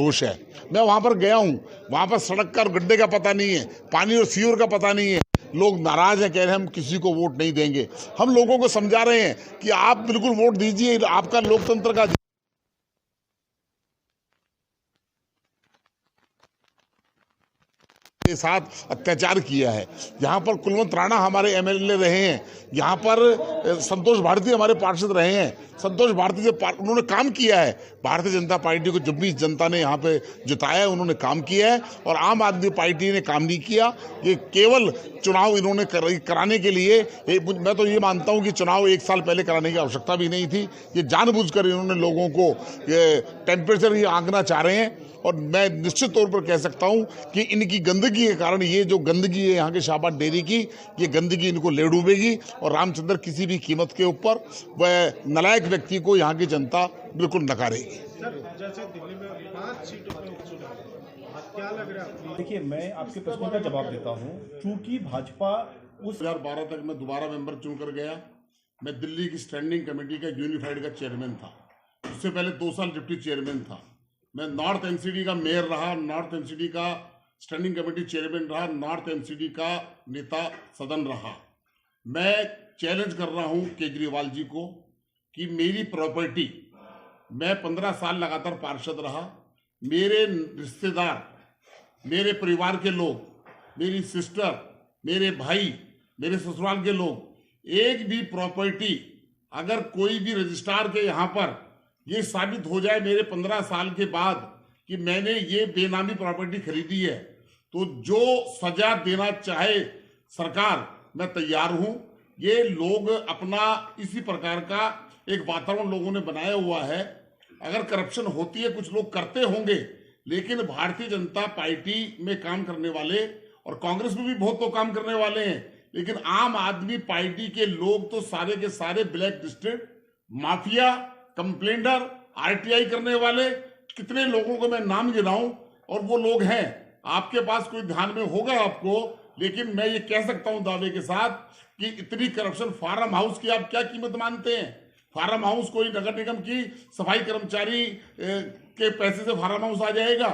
दोष है। मैं वहाँ पर गया हूँ, वहाँ पर सड़क का और गड्ढे का पता नहीं है, पानी और सीवर का पता नहीं है। लोग नाराज हैं, कह रहे हैं हम किसी को वोट नहीं देंगे। हम लोगों को समझा रहे हैं कि आप बिल्कुल वोट दीजिए, आपका लोकतंत्र का के साथ अत्याचार किया है। यहाँ पर कुलवंत राणा हमारे एमएलए रहे हैं, यहाँ पर संतोष भारती हमारे पार्षद रहे हैं। संतोष भारती से उन्होंने काम किया है। भारतीय जनता पार्टी को जब भी जनता ने यहाँ पे जिताया है, उन्होंने काम किया है, और आम आदमी पार्टी ने काम नहीं किया। ये केवल चुनाव इन्होंने कराने के लिए, मैं तो ये मानता हूँ कि चुनाव 1 साल पहले कराने की आवश्यकता भी नहीं थी। ये जानबूझकर इन्होंने लोगों को ये टेम्परेचर ही आंकना चाह रहे हैं। और मैं निश्चित तौर पर कह सकता हूं कि इनकी गंदगी के कारण, ये जो गंदगी है यहाँ के शाहबाद डेयरी की, ये गंदगी इनको ले डूबेगी। और रामचंद्र किसी भी कीमत के ऊपर वह नालायक व्यक्ति को यहाँ की जनता बिल्कुल नकारेगी। जैसे दिल्ली में 5 सीटों पे उपचुनाव, क्या लग रहा है? देखिए, मैं आपके प्रश्न का जवाब देता हूँ। चूंकि भाजपा उस 2012 तक मैं दोबारा मेंबर चुनकर गया। मैं दिल्ली की स्टैंडिंग कमेटी का यूनिफाइड का चेयरमैन था। उससे पहले 2 साल डिप्टी चेयरमैन था। मैं नॉर्थ एनसीडी का मेयर रहा, नॉर्थ एनसीडी का स्टैंडिंग कमेटी चेयरमैन रहा, नॉर्थ एनसीडी का नेता सदन रहा। मैं चैलेंज कर रहा हूं केजरीवाल जी को कि मेरी प्रॉपर्टी, मैं 15 साल लगातार पार्षद रहा, मेरे रिश्तेदार, मेरे परिवार के लोग, मेरी सिस्टर, मेरे भाई, मेरे ससुराल के लोग, एक भी प्रॉपर्टी अगर कोई भी रजिस्ट्रार के यहाँ पर ये साबित हो जाए मेरे 15 साल के बाद कि मैंने ये बेनामी प्रॉपर्टी खरीदी है, तो जो सजा देना चाहे सरकार, मैं तैयार हूं। ये लोग अपना इसी प्रकार का एक वातावरण लोगों ने बनाया हुआ है। अगर करप्शन होती है, कुछ लोग करते होंगे, लेकिन भारतीय जनता पार्टी में काम करने वाले और कांग्रेस में भी बहुत तो काम करने वाले हैं, लेकिन आम आदमी पार्टी के लोग तो सारे के सारे ब्लैक लिस्टेड, माफिया, कंप्लेंटर, आरटीआई करने वाले, कितने लोगों को मैं नाम गिनाऊं, और वो लोग हैं। आपके पास कोई ध्यान में होगा आपको, लेकिन मैं ये कह सकता हूं दावे के साथ कि इतनी करप्शन, फार्म हाउस की आप क्या कीमत मानते हैं? फार्म हाउस कोई नगर निगम की सफाई कर्मचारी के पैसे से फार्म हाउस आ जाएगा?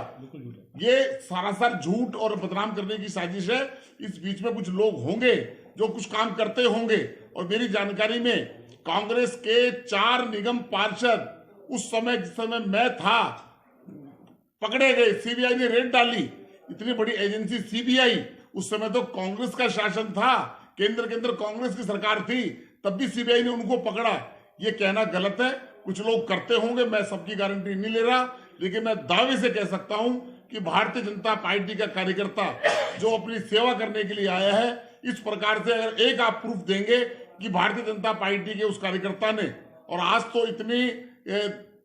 ये सरासर झूठ और बदनाम करने की साजिश है। इस बीच में कुछ लोग होंगे जो कुछ काम करते होंगे, और मेरी जानकारी में कांग्रेस के 4 निगम पार्षद उस समय, जिस समय मैं था, पकड़े गए। सीबीआई ने रेड डाली। इतनी बड़ी एजेंसी सीबीआई, उस समय तो कांग्रेस का शासन था, केंद्र के अंदर कांग्रेस की सरकार थी, तब भी सीबीआई ने उनको पकड़ा। ये कहना गलत है। कुछ लोग करते होंगे, मैं सबकी गारंटी नहीं ले रहा, लेकिन मैं दावे से कह सकता हूं कि भारतीय जनता पार्टी का कार्यकर्ता जो अपनी सेवा करने के लिए आया है, इस प्रकार से अगर एक आप प्रूफ देंगे कि भारतीय जनता पार्टी के उस कार्यकर्ता ने, और आज तो इतनी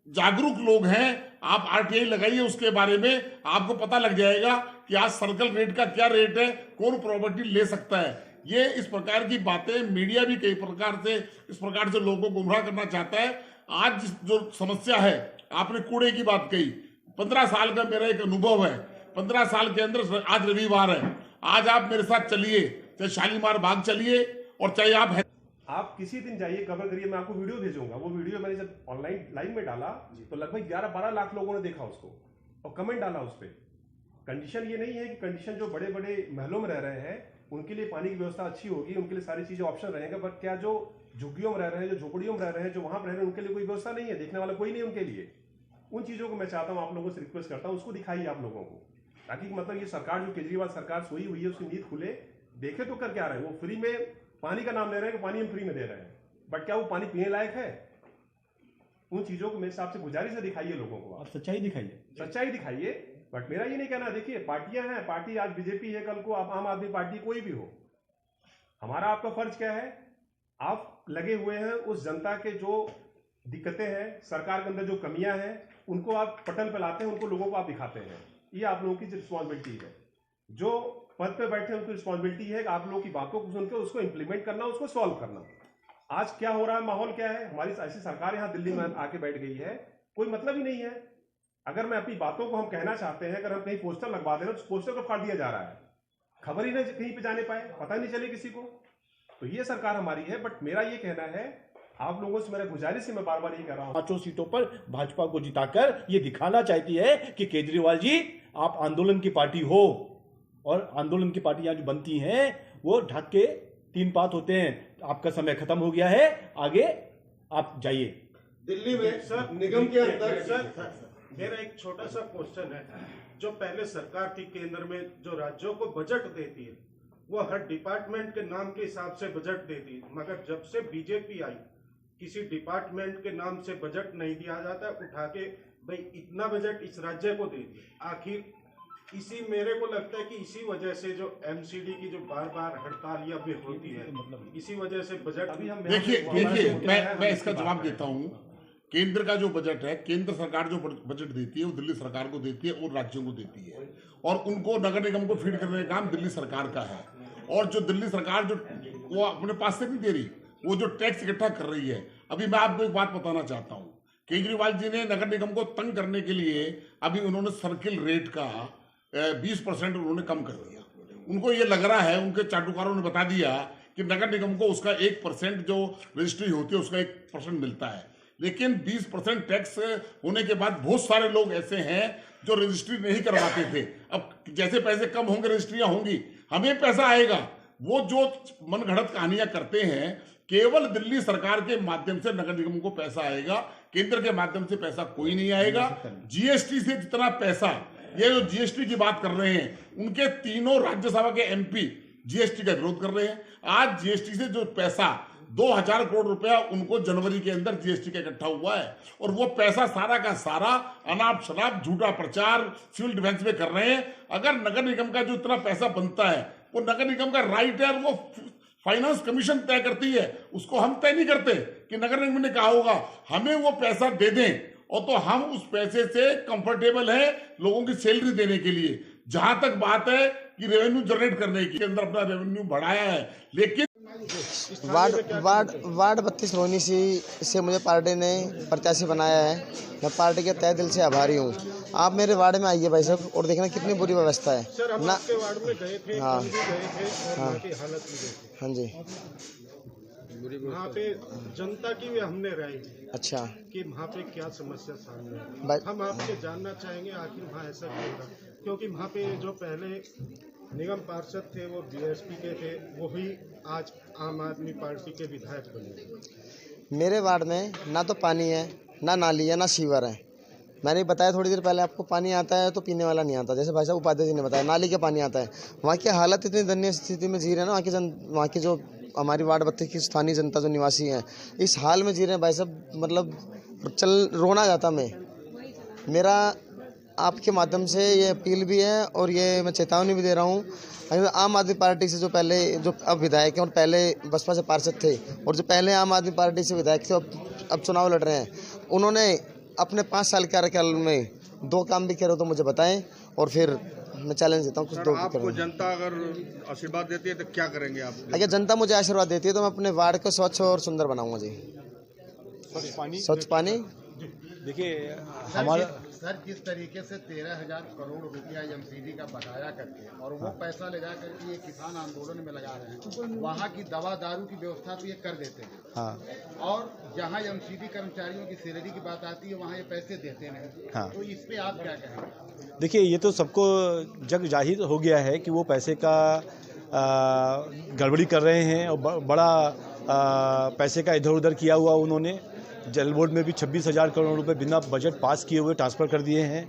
जागरूक लोग हैं, आप आरटीआई लगाइए उसके बारे में, आपको पता लग जाएगा कि आज सर्कल रेट का क्या रेट है, कौन प्रॉपर्टी ले सकता है। ये इस प्रकार की बातें मीडिया भी कई प्रकार से इस प्रकार से लोगों को गुमराह करना चाहता है। आज जो समस्या है, आपने कूड़े की बात कही, 15 साल का मेरा एक अनुभव है। 15 साल के अंदर, आज रविवार है, आज आप मेरे साथ चलिए, चाहे शालीमार बाग चलिए, और चाहे आप किसी दिन जाइए, कवर करिए, मैं आपको वीडियो भेजूंगा। वो वीडियो मैंने जब ऑनलाइन लाइव में डाला तो लगभग 11-12 लाख लोगों ने देखा उसको और कमेंट डाला उस पर। कंडीशन ये नहीं है कि कंडीशन जो बड़े बड़े महलों में रह रहे हैं उनके लिए पानी की व्यवस्था अच्छी होगी, उनके लिए सारी चीजें ऑप्शन रहेगा, बट क्या जो झुग्गियों में रह रहे हैं, जो झोपड़ियों में रह रहे हैं, जो वहां पर रह रहे हैं, उनके लिए कोई व्यवस्था नहीं है, देखने वाला कोई नहीं उनके लिए। उन चीजों को मैं चाहता हूं, आप लोगों से रिक्वेस्ट करता हूं, उसको दिखाइए आप लोगों को, ताकि मतलब ये सरकार जो केजरीवाल सरकार सोई हुई है उसकी नींद खुले। देखे तो कर क्या रहे हैं, वो फ्री में पानी का नाम ले रहे हैं कि पानी हम फ्री में दे रहे हैं, बट क्या वो पानी पीने लायक है? उन चीजों को मेरे हिसाब से गुजारिश है, दिखाइए लोगों को, आप सच्चाई दिखाइए, सच्चाई दिखाइए। बट मेरा ये नहीं कहना, देखिए पार्टियां हैं, पार्टी आज बीजेपी है, कल को आप आम आदमी पार्टी कोई भी हो, हमारा आपका फर्ज क्या है? आप लगे हुए हैं उस जनता के जो दिक्कतें हैं, सरकार के अंदर जो कमियां हैं, उनको आप पटल पे लाते हैं, उनको लोगों को आप दिखाते हैं। ये आप लोगों की रिस्पॉन्सिबिलिटी है। जो पद पे बैठे हैं उनकी रिस्पॉन्सिबिलिटी है कि आप लोगों की बातों को सुनकर उसको इंप्लीमेंट करना, उसको सॉल्व करना। आज क्या हो रहा है, माहौल क्या है, हमारी ऐसी सरकार यहाँ दिल्ली में आके बैठ गई है, कोई मतलब ही नहीं है। अगर मैं अपनी बातों को हम कहना चाहते हैं, अगर हम कहीं पोस्टर लगवा दे रहे हैं तो पोस्टर को फाड़ दिया जा रहा है, खबर ही नहीं कहीं पे जाने पाए, पता नहीं चले किसी को। तो ये सरकार हमारी है। बट मेरा ये कहना है आप लोगों से मेरा गुजारिश है, मैं बार बार ये कह रहा हूँ, 5 सीटों पर भाजपा को जिताकर ये दिखाना चाहती है कि केजरीवाल जी आप आंदोलन की पार्टी हो, और आंदोलन की पार्टी यहाँ जो बनती हैं वो ढक के 3 पात होते हैं। आपका समय खत्म हो गया है, आगे आप जाइए। दिल्ली में सर निगम के अंदर सर मेरा एक छोटा सा क्वेश्चन है। जो पहले सरकार थी केंद्र में, जो राज्यों को बजट देती है वो हर डिपार्टमेंट के नाम के हिसाब से बजट देती है, मगर जब से बीजेपी आई किसी डिपार्टमेंट के नाम से बजट नहीं दिया जाता, उठा के भाई इतना बजट इस राज्य को दे दिया। आखिर इसी मेरे को लगता है कि इसी वजह से जो एमसीडी की जो बार बार हड़ताल या भी होती है, इसी वजह से बजट अभी हम देखिए मैं इसका जवाब देता हूँ। केंद्र का जो बजट है, केंद्र सरकार जो बजट देती है वो दिल्ली सरकार को देती है और राज्यों को देती है, और उनको नगर निगम को फीड करने का काम दिल्ली सरकार का है। और जो दिल्ली सरकार जो वो अपने पास से नहीं दे रही, वो जो टैक्स इकट्ठा कर रही है। अभी मैं आपको एक बात बताना चाहता हूँ, केजरीवाल जी ने नगर निगम को तंग करने के लिए अभी उन्होंने सर्किल रेट का 20% उन्होंने कम कर दिया। उनको ये लग रहा है, उनके चाटुकारों ने बता दिया कि नगर निगम को उसका 1% जो रजिस्ट्री होती है उसका 1% मिलता है, लेकिन 20% टैक्स होने के बाद बहुत सारे लोग ऐसे हैं जो रजिस्ट्री नहीं करवाते थे। अब जैसे पैसे कम होंगे रजिस्ट्रियां होंगी, हमें पैसा आएगा। वो जो मनगढ़ंत कहानियां करते हैं, केवल दिल्ली सरकार के माध्यम से नगर निगम को पैसा आएगा, केंद्र के माध्यम से पैसा कोई नहीं आएगा। जीएसटी से जितना पैसा, ये जो जीएसटी की बात कर रहे हैं, उनके तीनों राज्यसभा के एमपी जीएसटी का विरोध कर रहे हैं। आज जीएसटी से जो पैसा 2000 करोड़ रुपया उनको जनवरी के अंदर जीएसटी का इकट्ठा हुआ है, और वो पैसा सारा का सारा अनाप शनाप झूठा प्रचार सिविल डिफेंस में कर रहे हैं। अगर नगर निगम का जो इतना पैसा बनता है वो नगर निगम का राइट है, और वो फाइनेंस कमीशन तय करती है, उसको हम तय नहीं करते कि नगर निगम ने कहा होगा हमें वो पैसा दे दें, और तो हम उस पैसे से कंफर्टेबल हैं लोगों की सैलरी देने के लिए। जहां तक बात है कि रेवेन्यू जनरेट करने की, अंदर अपना रेवेन्यू बढ़ाया है, लेकिन वार्ड 32 रोहिणी से मुझे पार्टी ने प्रत्याशी बनाया है। मैं पार्टी के तहे दिल से आभारी हूँ। आप मेरे वार्ड में आइए भाई साहब, और देखना कितनी बुरी व्यवस्था है। सर हम आपके वार्ड में गए थे, हाँ, हम भी गए थे और वहाँ की हालत भी देखी। हाँ जी, वहाँ पे जनता की भी हमने राय ली। अच्छा, कि वहाँ पे क्या समस्या सामने है। हम आपसे जानना चाहेंगे आखिर वहाँ ऐसा क्यों हो रहा, क्योंकि वहाँ पे जो पहले निगम पार्षद थे वो बीएसपी के थे, वही आज आम आदमी पार्टी के विधायक बने। मेरे वार्ड में ना तो पानी है, ना नाली है, ना सीवर है। मैंने बताया थोड़ी देर पहले, आपको पानी आता है तो पीने वाला नहीं आता, जैसे भाई साहब उपाध्याय जी ने बताया नाली का पानी आता है। वहाँ की हालत इतनी दयनीय स्थिति में जी रहे हैं ना, वहाँ की जो हमारी वार्ड 32 की स्थानीय जनता जो निवासी हैं, इस हाल में जी रहे हैं भाई साहब, मतलब रोना जाता। मेरा आपके माध्यम से ये अपील भी है और ये मैं चेतावनी भी दे रहा हूँ। आम आदमी पार्टी से जो पहले जो अब विधायक हैं और पहले बसपा से पार्षद थे, और जो पहले आम आदमी पार्टी से विधायक थे अब चुनाव लड़ रहे हैं, उन्होंने अपने 5 साल कार्यकाल में 2 काम भी करे तो मुझे बताएं, और फिर मैं चैलेंज देता हूँ कुछ 2 आपको जनता अगर आशीर्वाद देती है तो क्या करेंगे आप? अगर जनता मुझे आशीर्वाद देती है तो मैं अपने वार्ड को स्वच्छ और सुंदर बनाऊंगा जी। स्वच्छ पानी देखिए हमारा सर जिस तरीके से 13,000 करोड़ रुपया एमसीडी का बकाया करके और वो पैसा ले जा करके ये किसान आंदोलन में लगा रहे हैं, वहाँ की दवा दारू की व्यवस्था तो ये कर देते हैं। हाँ, और जहाँ एमसीडी कर्मचारियों की सैलरी की बात आती है वहाँ ये पैसे देते नहीं। हाँ। तो इस पे आप क्या कहेंगे? देखिए ये तो सबको जग जाहिर हो गया है कि वो पैसे का गड़बड़ी कर रहे हैं, और बड़ा पैसे का इधर उधर किया हुआ उन्होंने। जल बोर्ड में भी 26,000 करोड़ रुपए बिना बजट पास किए हुए ट्रांसफ़र कर दिए हैं।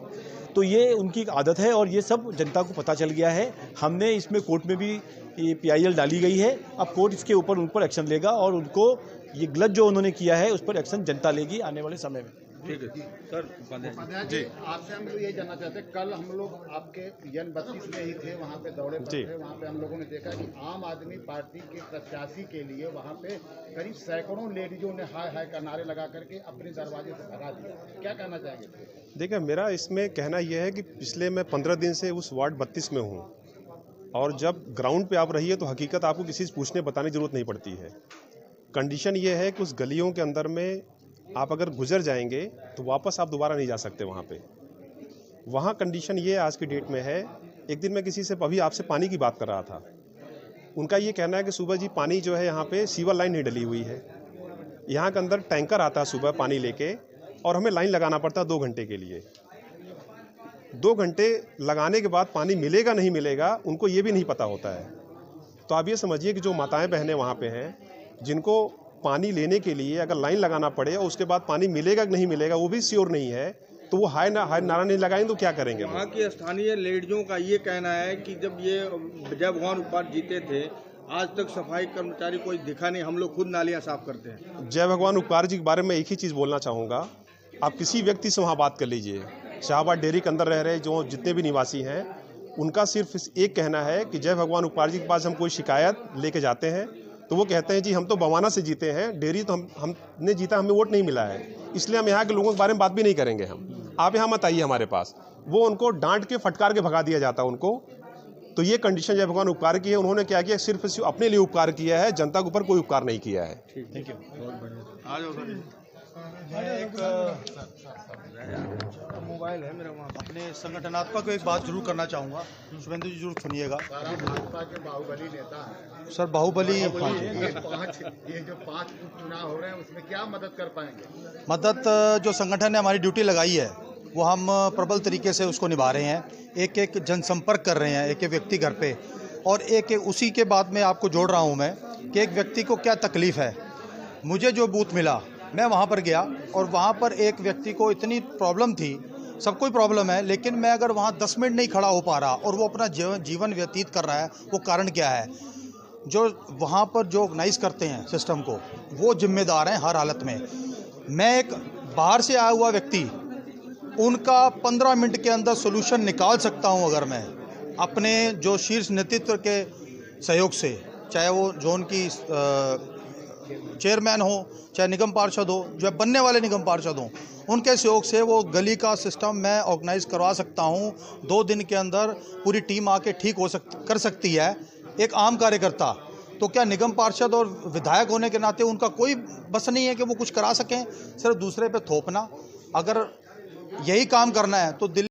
तो ये उनकी एक आदत है और ये सब जनता को पता चल गया है। हमने इसमें कोर्ट में भी ये PIL डाली गई है। अब कोर्ट इसके ऊपर उन पर एक्शन लेगा और उनको ये गलत जो उन्होंने किया है उस पर एक्शन जनता लेगी आने वाले समय में। ठीक है सर। उपाध्याय जी, आपसे हम लोग ये जानना चाहते हैं, कल हम लोग आपके यन 32 में ही थे, वहाँ पे दौरे पर थे। वहाँ पे हम लोगों ने देखा कि आम आदमी पार्टी के प्रत्याशी के लिए वहाँ पे करीब सैकड़ों लेडीजों ने हाय हाय का नारे लगा करके अपने दरवाजे से भगा दिया। क्या कहना चाहेंगे? देखिए मेरा इसमें कहना यह है कि पिछले मैं 15 दिन से उस वार्ड 32 में हूँ, और जब ग्राउंड पे आप रहिए तो हकीकत आपको किसी से पूछने बताने की जरूरत नहीं पड़ती है। कंडीशन ये है कि उस गलियों के अंदर में आप अगर गुजर जाएंगे तो वापस आप दोबारा नहीं जा सकते वहाँ पे। वहाँ कंडीशन ये आज की डेट में है। एक दिन मैं किसी से अभी आपसे पानी की बात कर रहा था, उनका ये कहना है कि सुबह जी पानी जो है यहाँ पे सीवर लाइन नहीं डली हुई है, यहाँ के अंदर टैंकर आता है सुबह पानी लेके, और हमें लाइन लगाना पड़ता है 2 घंटे के लिए। 2 घंटे लगाने के बाद पानी मिलेगा नहीं मिलेगा उनको ये भी नहीं पता होता है। तो आप ये समझिए कि जो माताएं बहनें वहाँ पे हैं, जिनको पानी लेने के लिए अगर लाइन लगाना पड़े और उसके बाद पानी मिलेगा कि नहीं मिलेगा वो भी श्योर नहीं है, तो वो हाय नारा नहीं लगाएंगे तो क्या करेंगे? वहाँ की स्थानीय लेडीजों का ये कहना है कि जब ये जय भगवान उपाध्याय जीते थे, आज तक सफाई कर्मचारी कोई दिखा नहीं, हम लोग खुद नालियाँ साफ करते हैं। जय भगवान उपकार जी के बारे में एक ही चीज़ बोलना चाहूँगा, आप किसी व्यक्ति से वहाँ बात कर लीजिए, शाहबाद डेयरी के अंदर रह रहे जो जितने भी निवासी हैं, उनका सिर्फ एक कहना है कि जय भगवान उपकार जी के पास हम कोई शिकायत लेके जाते हैं तो वो कहते हैं जी हम तो बवाना से जीते हैं, डेयरी तो हमने जीता, हमें वोट नहीं मिला है, इसलिए हम यहाँ के लोगों के बारे में बात भी नहीं करेंगे। आप यहाँ मत आइए हमारे पास। वो उनको डांट के फटकार के भगा दिया जाता है उनको। तो ये कंडीशन जय भगवान उपकार की है। उन्होंने क्या किया, सिर्फ अपने लिए उपकार किया है, जनता के ऊपर कोई उपकार नहीं किया है। थैंक यू, बहुत बढ़िया। आ जाओ सर। मोबाइल है मेरा वहाँ। अपने संगठनात्मक एक बात जरूर करना चाहूँगा, शुभेंदु जी जरूर सुनिएगा। भाजपा के बाहुबली नेता है सर बाहुबली, ये जो 5 उपचुनाव हो रहे हैं उसमें क्या मदद कर पाएंगे? मदद जो संगठन ने हमारी ड्यूटी लगाई है वो हम प्रबल तरीके से उसको निभा रहे हैं। एक एक जनसंपर्क कर रहे हैं, एक एक व्यक्ति घर पे, और एक उसी के बाद में आपको जोड़ रहा हूँ मैं कि एक व्यक्ति को क्या तकलीफ़ है। मुझे जो बूथ मिला मैं वहाँ पर गया और वहाँ पर एक व्यक्ति को इतनी प्रॉब्लम थी, सबको ही प्रॉब्लम है, लेकिन मैं अगर वहाँ 10 मिनट नहीं खड़ा हो पा रहा और वो अपना जीवन व्यतीत कर रहा है, वो कारण क्या है? जो वहाँ पर जो ऑर्गेनाइज़ करते हैं सिस्टम को, वो जिम्मेदार हैं हर हालत में। मैं एक बाहर से आया हुआ व्यक्ति, उनका 15 मिनट के अंदर सोल्यूशन निकाल सकता हूँ अगर मैं अपने जो शीर्ष नेतृत्व के सहयोग से, चाहे वो जोन की चेयरमैन हो, चाहे निगम पार्षद हो, जो बनने वाले निगम पार्षद हों, उनके सहयोग से वो गली का सिस्टम मैं ऑर्गेनाइज करवा सकता हूँ। 2 दिन के अंदर पूरी टीम आके ठीक कर सकती है एक आम कार्यकर्ता। तो क्या निगम पार्षद और विधायक होने के नाते उनका कोई बस नहीं है कि वो कुछ करा सकें? सिर्फ दूसरे पे थोपना। अगर यही काम करना है तो दिल्ली